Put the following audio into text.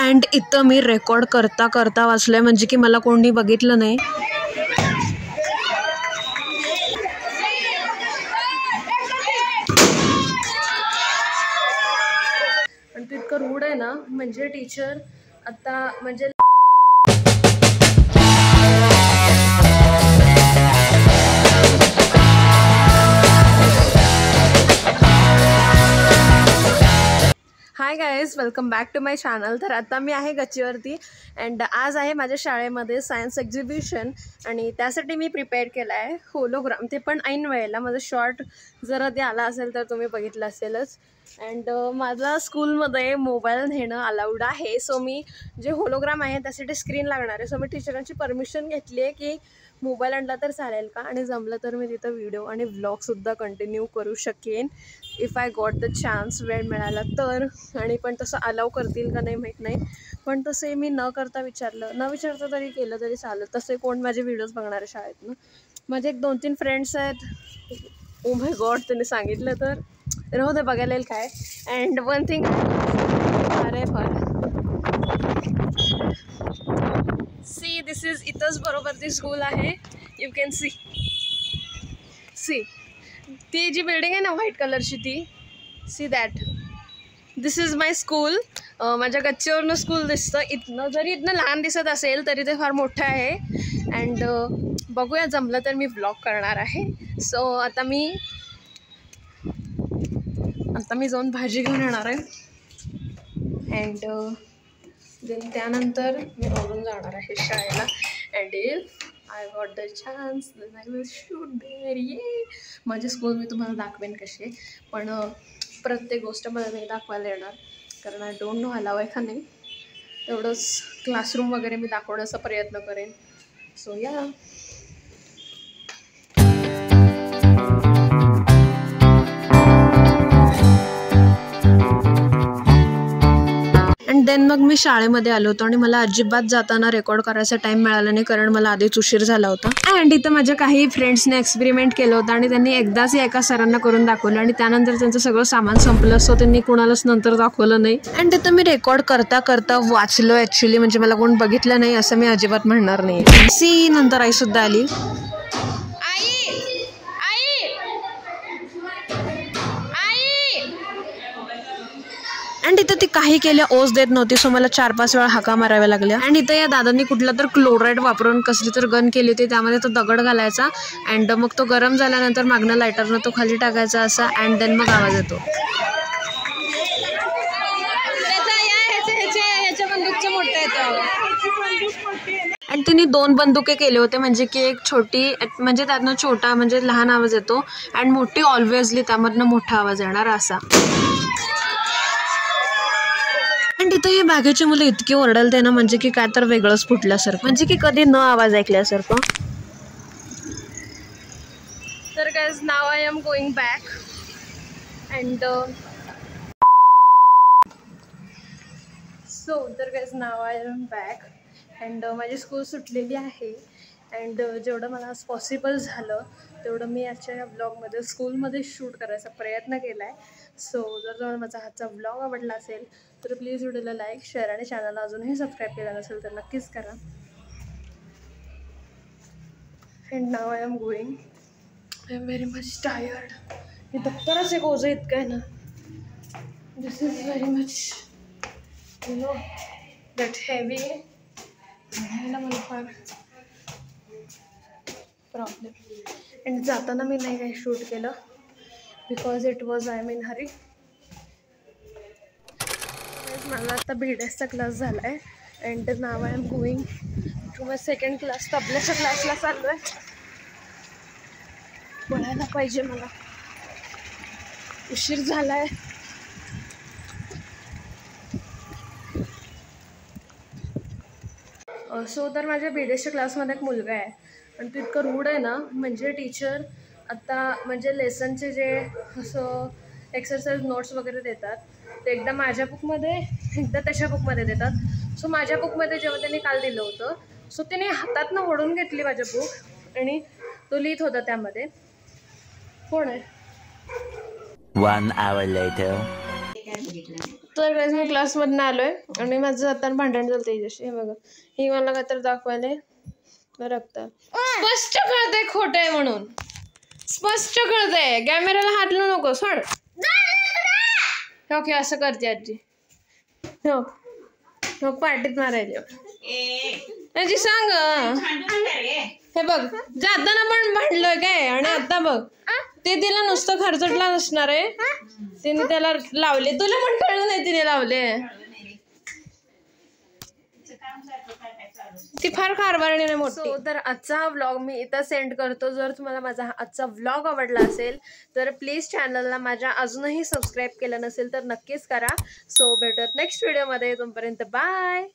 And इथं मी record करता करता वाचलंय म्हणजे की मला कोणी बघितलं नाही. आणि तो इतकं रूढ आहे ना, म्हणजे टीचर आता म्हणजे hi guys, welcome back to my channel. तर आता मी आहे गच्चीवरती अँड आज आहे माझ्या शाळेमध्ये सायन्स एक्झिबिशन आणि त्यासाठी मी प्रिपेअर केला आहे होलोग्राम. ते पण ऐन वेळेला माझं शॉर्ट जर ते आला असेल तर तुम्ही बघितलं असेलच. अँड माझा स्कूलमध्ये मोबाईल नेणं अलाउड आहे. सो मी जे होलोग्राम आहे त्यासाठी स्क्रीन लागणार आहे. सो मी टीचरांची परमिशन घेतली आहे की मोबाईल आणला तर चालेल का, आणि जमलं तर मी तिथं व्हिडिओ आणि व्लॉगसुद्धा कंटिन्यू करू शकेन if I got the chance, वेळ मिळाला तर. आणि पण तसं अलाव करतील का नाही माहीत नाही, पण तसे मी न विचारता तरी केलं तरी चालेल. तसे कोण माझे व्हिडिओज बघणार आहे शाळेतनं. माझे एक 2-3 फ्रेंड्स आहेत. ओ माय गॉड, त्यांनी सांगितलं तर राहू दे, बघायला येईल काय. अँड वन थिंग, अरे फर सी दिस इज इथंच बरोबर ती स्कूल आहे. यू कॅन सी ती जी बिल्डिंग आहे ना व्हाईट कलरची, ती see that, this is my school. माझ्या गच्चीवरनं स्कूल दिसतं. जरी इथनं लहान दिसत असेल तरी ते फार मोठं आहे. अँड बघूया, जमलं तर मी व्लॉग करणार आहे. सो आता मी जाऊन भाजी घेऊन येणार आहे. अँड देन त्यानंतर मी आवरून जाणार आहे शाळेला. And if I got the chance then I will shoot there. माझी स्कूल मी तुम्हाला दाखवेन कशी आहे, पण प्रत्येक गोष्ट मला नाही दाखवायला येणार कारण आय डोंट नो अलाव आहे का नाही. तेवढंच क्लासरूम वगैरे मी दाखवण्याचा प्रयत्न करेन. सो या. अँड देन मग मी शाळेमध्ये आलो होतो आणि मला अजिबात जाताना रेकॉर्ड करायचा टाईम मिळाला नाही कारण मला आधीच उशीर झाला होता. अँड इथं माझ्या काही फ्रेंड्सने एक्सपेरिमेंट केलं होतं आणि त्यांनी एकदाच एका सरांना करून दाखवलं आणि त्यानंतर त्यांचं सगळं सामान संपलं. सो त्यांनी कुणालाच नंतर दाखवलं नाही. अँड तिथं मी रेकॉर्ड करता करता वाचलो ॲक्च्युली, म्हणजे मला कोण बघितलं नाही असं मी अजिबात म्हणणार नाही. सी नंतर आईसुद्धा आली. अँड इथं ती काही केल्या ओस देत नव्हती. सो मला 4-5 वेळा हाका माराव्या लागल्या. अँड इथं या दादांनी कुठला तर क्लोराईड वापरून कसली तर गन केली होती. त्यामध्ये तो दगड घालायचा अँड मग तो गरम झाल्यानंतर मागणं लायटरनं तो खाली टाकायचा असा. अँड देन मग आवाज येतो. आणि तिने 2 बंदुके केले होते, म्हणजे की एक छोटी, म्हणजे त्यातनं छोटा म्हणजे लहान आवाज येतो अँड मोठी ऑलवेजली त्यामधनं मोठा आवाज येणार असा. आणि तिथं ही बागेची मुलं इतकी ओरडलते ना, म्हणजे की काय तर वेगळंच फुटल्यासारखं, म्हणजे की कधी न आवाज ऐकल्यासारखं. तर guys now I am going back and now I am back and माझी स्कूल सुटलेली आहे. अँड जेवढं मला आज पॉसिबल झालं तेवढं मी आजच्या या ब्लॉगमध्ये स्कूलमध्ये शूट करायचा प्रयत्न केला आहे. सो जर तुम्हाला माझा हातचा ब्लॉग आवडला असेल तर प्लीज व्हिडिओला लाईक, शेअर आणि चॅनलला अजूनही सबस्क्राईब केलं नसेल तर नक्कीच करा. And now I am going. I am very much tired. हे दप्तरच एक ओझं इतकं आहे ना. This is very much you know that heavy. मला फार प्रॉब्लेम. अँड जाताना मी नाही काही शूट केलं because it was I am in hurry. मला आता BDSचा क्लास झाला आहे and now I am going to my second class. तबल्याच्या क्लासला चाललो आहे. पळायला पाहिजे, मला उशीर झाला आहे. सो तर माझ्या BDSच्या क्लासमध्ये एक मुलगा आहे आणि तो इतकं रूढ आहे ना, म्हणजे टीचर आता म्हणजे लेसनचे जे असं एक्सरसाइज नोट्स वगैरे देतात ते एकदा माझ्या बुकमध्ये एकदा त्याच्या बुकमध्ये देतात. सो माझ्या बुकमध्ये जेव्हा त्यांनी काल दिलं होतं सो त्याने हातातनं ओढून घेतली माझ्या बुक आणि तो लिहित होता त्यामध्ये. कोण आहे? 1 hour later. तर गाईज मी क्लासमधून आलोय आणि माझं आता भांडण झालं त्याच्याशी. हे बघा, ही मला काय तर दाखवायला रक्तात. स्पष्ट कळतंय खोटं आहे म्हणून, स्पष्ट कळतंय. कॅमेराला हात लावू नको, सोड. ओके, असं करते आजी. हो हो, पार्टीत मारायला आजी सांग. हे बघ, जाताना पण भांडलोय काय, आणि आता बघ ते तिला नुसतं खर्चटला असणार आहे, तिने त्याला लावले. तुला पण कळलं नाही तिने लावले. ती फार कारभारणी नाही मोठी. तर आजचा हा व्लॉग मी इथं सेंड करतो. जर तुम्हाला माझा आजचा व्लॉग आवडला असेल तर प्लीज चॅनलला माझ्या अजूनही सबस्क्राईब केलं नसेल तर नक्कीच करा. सो भेटत नेक्स्ट व्हिडिओमध्ये. तोपर्यंत बाय.